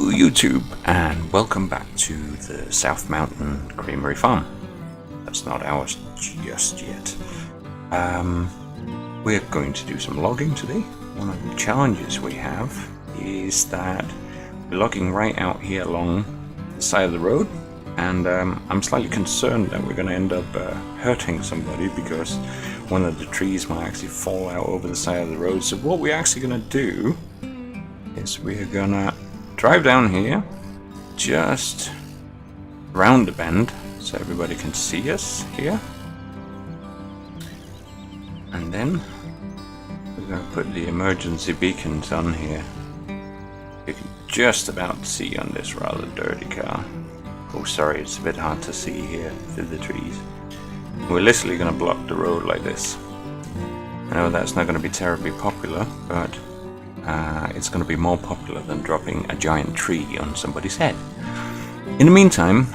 Hello YouTube, and welcome back to the South Mountain Creamery farm. That's not ours just yet. We're going to do some logging today. One of the challenges we have is that we're logging right out here along the side of the road, and I'm slightly concerned that we're going to end up hurting somebody because one of the trees might actually fall out over the side of the road. So what we're actually going to do is we're going to drive down here, just round the bend so everybody can see us here, and then we're going to put the emergency beacons on here. You can just about see on this rather dirty car. Oh sorry, it's a bit hard to see here through the trees. We're literally going to block the road like this. I know that's not going to be terribly popular, but it's going to be more popular than dropping a giant tree on somebody's head. In the meantime,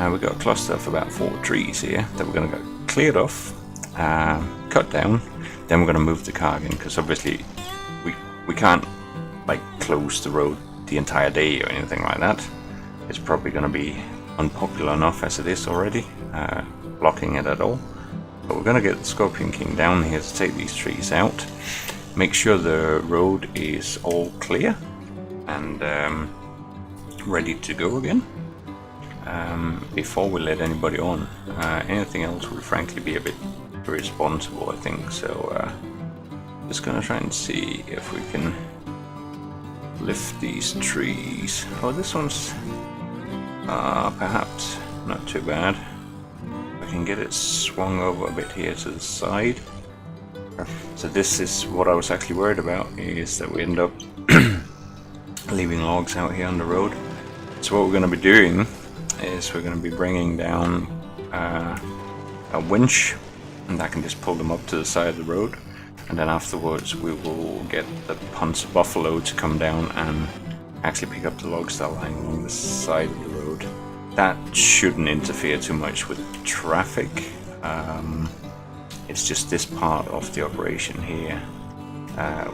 we've got a cluster of about 4 trees here that we're going to get cleared off, cut down, then we're going to move the car again, because obviously we can't like close the road the entire day or anything like that. It's probably going to be unpopular enough as it is already, blocking it at all. But we're going to get the Scorpion King down here to take these trees out. Make sure the road is all clear and ready to go again before we let anybody on. Anything else would frankly be a bit irresponsible, I think. So just gonna try and see if we can lift these trees. Oh, this one's perhaps not too bad. I can get it swung over a bit here to the side. So this is what I was actually worried about, is that we end up leaving logs out here on the road. So what we're going to be doing is we're going to be bringing down a winch, and that can just pull them up to the side of the road, and then afterwards we will get the Punch Buffalo to come down and actually pick up the logs that are lying along the side of the road. That shouldn't interfere too much with traffic. It's just this part of the operation here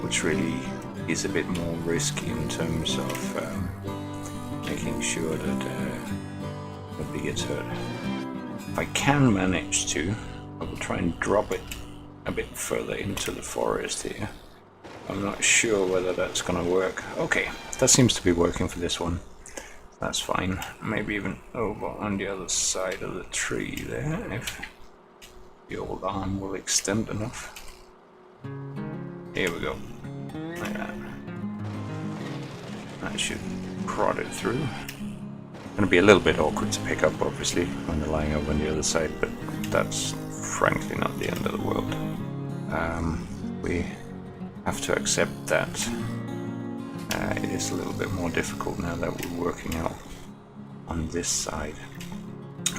which really is a bit more risky in terms of making sure that nobody gets hurt. If I can manage to, I will try and drop it a bit further into the forest here. I'm not sure whether that's going to work. Okay, that seems to be working for this one. That's fine. Maybe even over on the other side of the tree there, if the old arm will extend enough. Here we go. Like that. That should prod it through. Going to be a little bit awkward to pick up, obviously, when they're lying over on the other side, but that's frankly not the end of the world. We have to accept that it is a little bit more difficult now that we're working out on this side.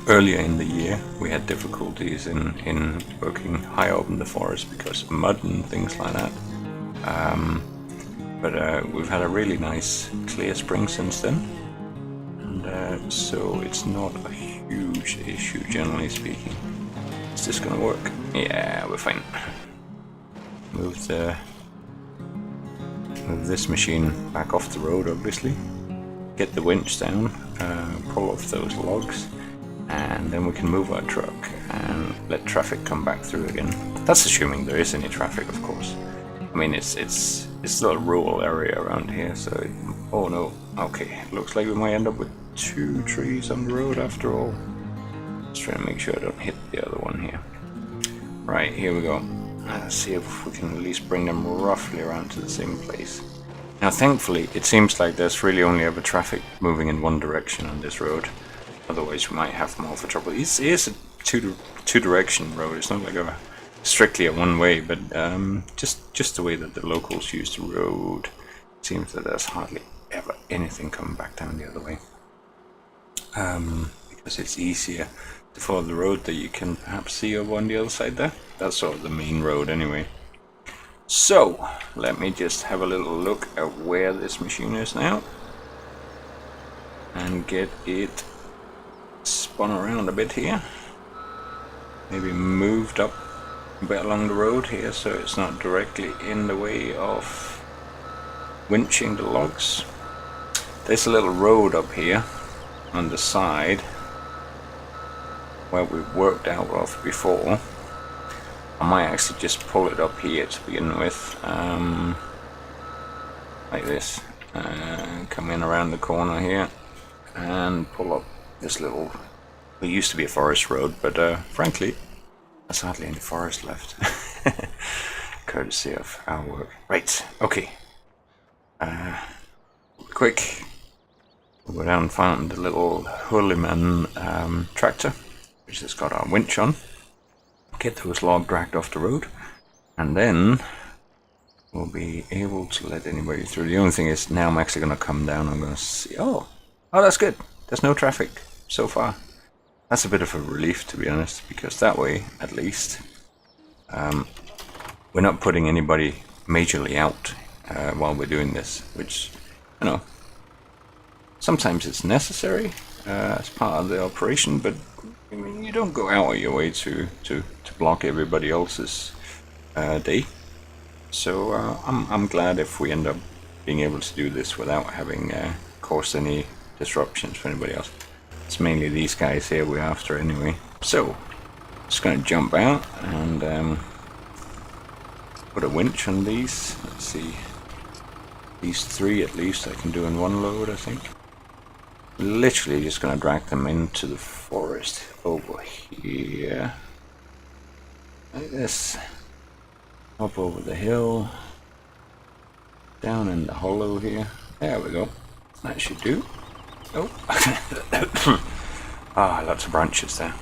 Earlier in the year we had difficulties in working high up in the forest because of mud and things like that, but we've had a really nice clear spring since then, and so it's not a huge issue generally speaking. Is this gonna work? Yeah, we're fine. Move this machine back off the road, obviously. Get the winch down, pull off those logs, and then we can move our truck and let traffic come back through again. That's assuming there is any traffic, of course. I mean, it's still a rural area around here, so oh no. Okay, looks like we might end up with 2 trees on the road after all. Let's try and make sure I don't hit the other one here. Right, here we go. Let's see if we can at least bring them roughly around to the same place. Now thankfully it seems like there's really only ever traffic moving in one direction on this road. Otherwise we might have more for trouble. It is a two-direction road. It's not like strictly a one-way, but just the way that the locals use the road, it seems that there's hardly ever anything coming back down the other way. Because it's easier to follow the road that you can perhaps see over on the other side there. That's sort of the main road anyway. So let me just have a little look at where this machine is now and get it spun around a bit here. Maybe moved up a bit along the road here so it's not directly in the way of winching the logs. this little road up here on the side where we've worked out of before, I might actually just pull it up here to begin with, like this, and come in around the corner here and pull up this little, it used to be a forest road, but frankly there's hardly any forest left. Courtesy of our work. Right, okay. Quick, we'll go down and find the little Hurliman tractor, which has got our winch on. Get those logs dragged off the road, and then we'll be able to let anybody through. The only thing is, now I'm actually going to come down. I'm going to see. Oh, that's good. There's no traffic so far. That's a bit of a relief, to be honest, because that way, at least, we're not putting anybody majorly out while we're doing this, which, you know, sometimes it's necessary as part of the operation, but I mean, you don't go out of your way to block everybody else's day. So I'm glad if we end up being able to do this without having caused any disruptions for anybody else. It's mainly these guys here we're after anyway. So, just going to jump out and put a winch on these. Let's see. These 3 at least I can do in one load, I think. Literally just going to drag them into the forest over here. Like this. Up over the hill. Down in the hollow here. There we go. That should do. Oh. Ah, lots of branches there.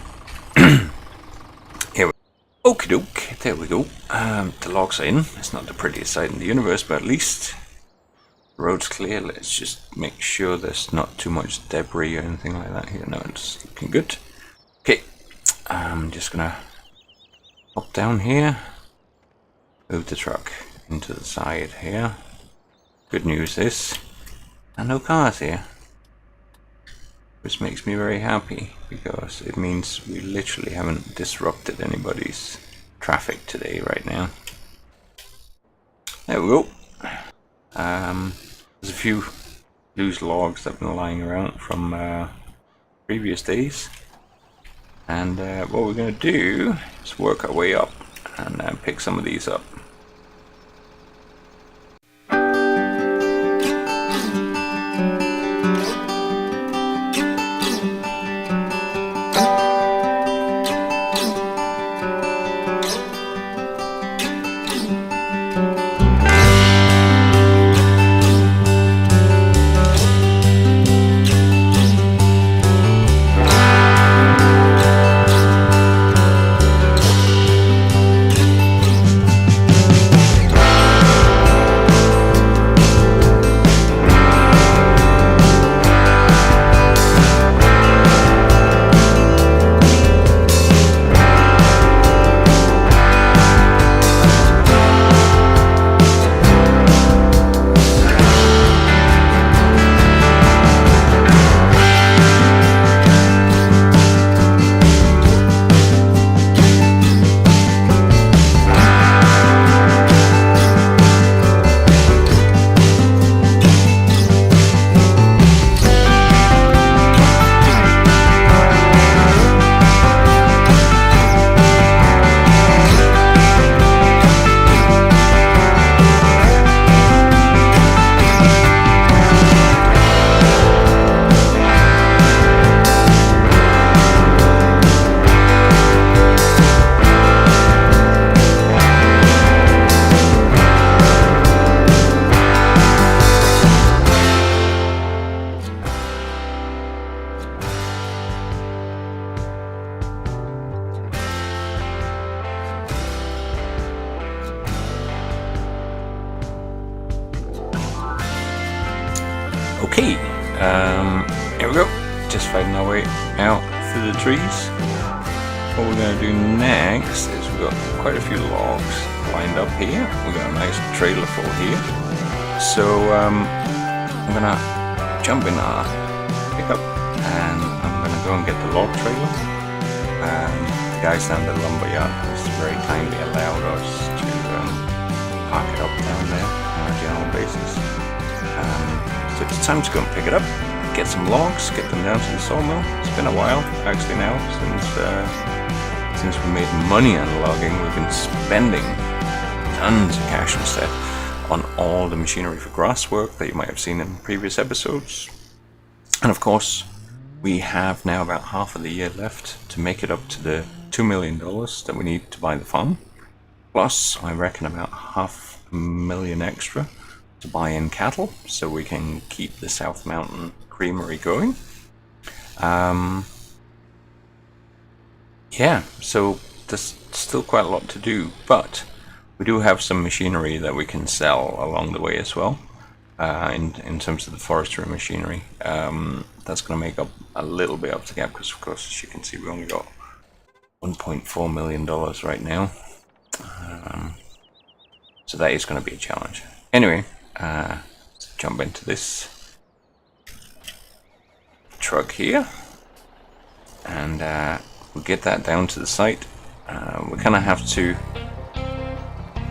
Here we go. Okie doke. There we go. The logs are in. It's not the prettiest sight in the universe, but at least the road's clear. Let's just make sure there's not too much debris or anything like that here. No, it's looking good. Okay. I'm just gonna hop down here. Move the truck into the side here. Good news is, there are no cars here. Which makes me very happy, because it means we literally haven't disrupted anybody's traffic today right now. There we go. There's a few loose logs that have been lying around from previous days. And what we're going to do is work our way up and pick some of these up. Okay, here we go. Just fighting our way out through the trees. What we're going to do next is we've got quite a few logs lined up here. We've got a nice trailer full here. So I'm going to jump in our pickup and I'm going to go and get the log trailer. The guys down the lumberyard has very kindly allowed us to park it up down there on a general basis. So it's time to go and pick it up, get some logs, get them down to the sawmill. It's been a while, actually, now, since we made money on logging. We've been spending tons of cash instead on all the machinery for grass work that you might have seen in previous episodes. And of course, we have now about half of the year left to make it up to the $2 million that we need to buy the farm. Plus, I reckon about $500,000 extra to buy in cattle, so we can keep the South Mountain Creamery going. Yeah, so there's still quite a lot to do, but we do have some machinery that we can sell along the way as well. In terms of the forestry machinery, that's going to make up a little bit of the gap, because of course, as you can see, we only got $1.4 million right now. So that is going to be a challenge. Anyway, let's jump into this truck here, and we'll get that down to the site. We kind of have to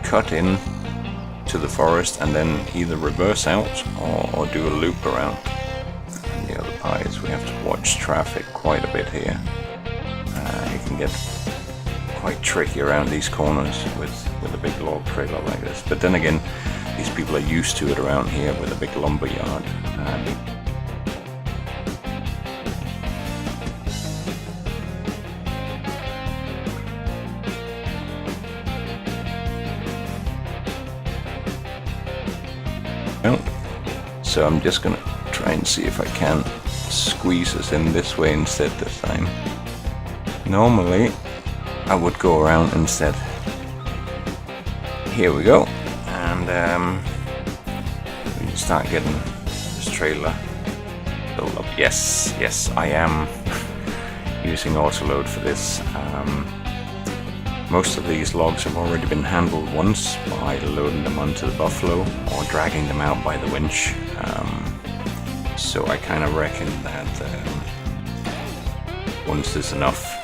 cut in to the forest and then either reverse out or do a loop around. And the other part is we have to watch traffic quite a bit here. You can get quite tricky around these corners with a big log trailer like this. But then again, these people are used to it around here with a big lumber yard. So I'm just gonna try and see if I can squeeze us in this way instead this time. Normally I would go around instead. Here we go, and we can start getting this trailer filled up. Yes, I am using autoload for this. Most of these logs have already been handled once by loading them onto the buffalo or dragging them out by the winch. So I kind of reckon that once there's enough.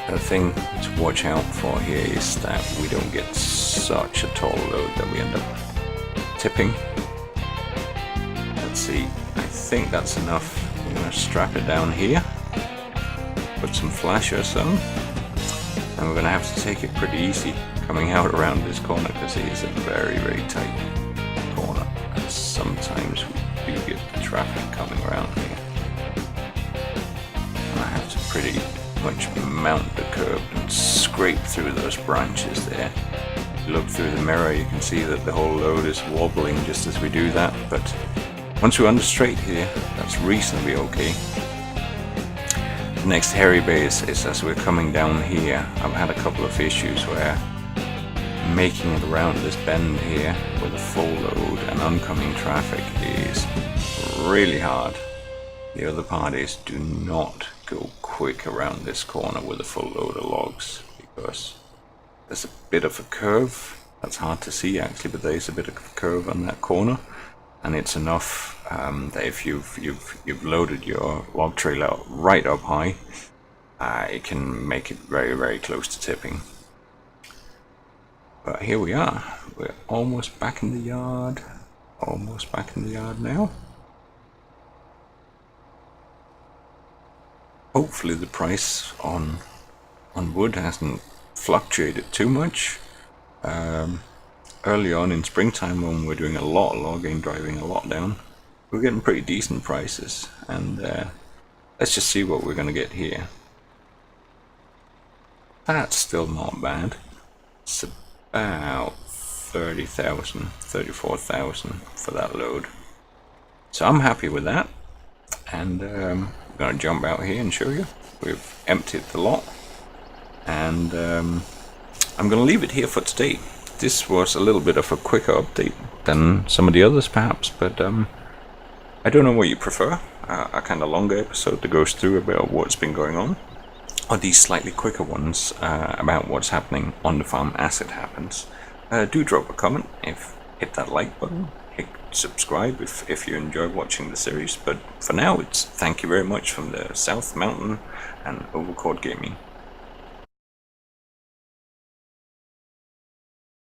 The thing to watch out for here is that we don't get such a tall load that we end up tipping. Let's see, I think that's enough. I'm going to strap it down here, put some flashers on, and we're going to have to take it pretty easy coming out around this corner, because it is a very, very tight corner, and sometimes we do get the traffic coming around here. And I have to pretty much mount the curb and scrape through those branches there. If you look through the mirror, you can see that the whole load is wobbling just as we do that, but once we're under straight here, that's reasonably okay. The next hairy base is as we're coming down here. I've had a couple of issues where making it around this bend here with a full load and oncoming traffic is really hard. The other part is, do not go quick around this corner with a full load of logs, because there's a bit of a curve. That's hard to see actually, but there is a bit of a curve on that corner, and it's enough that if you've loaded your log trailer right up high, it can make it very, very close to tipping. But here we are. We're almost back in the yard. Almost back in the yard now. Hopefully the price on wood hasn't fluctuated too much. Early on in springtime, when we're doing a lot of logging, driving a lot down, we're getting pretty decent prices, and let's just see what we're going to get here. That's still not bad. It's about 30,000, 34,000 for that load. So I'm happy with that, and I'm going to jump out here and show you. We've emptied the lot, and I'm going to leave it here for today. This was a little bit of a quicker update than some of the others perhaps, but I don't know what you prefer, a kind of longer episode that goes through about what's been going on, or these slightly quicker ones about what's happening on the farm as it happens. Do drop a comment, hit that like button, hit subscribe if you enjoy watching the series, but for now it's thank you very much from the South Mountain and Overcourt Gaming.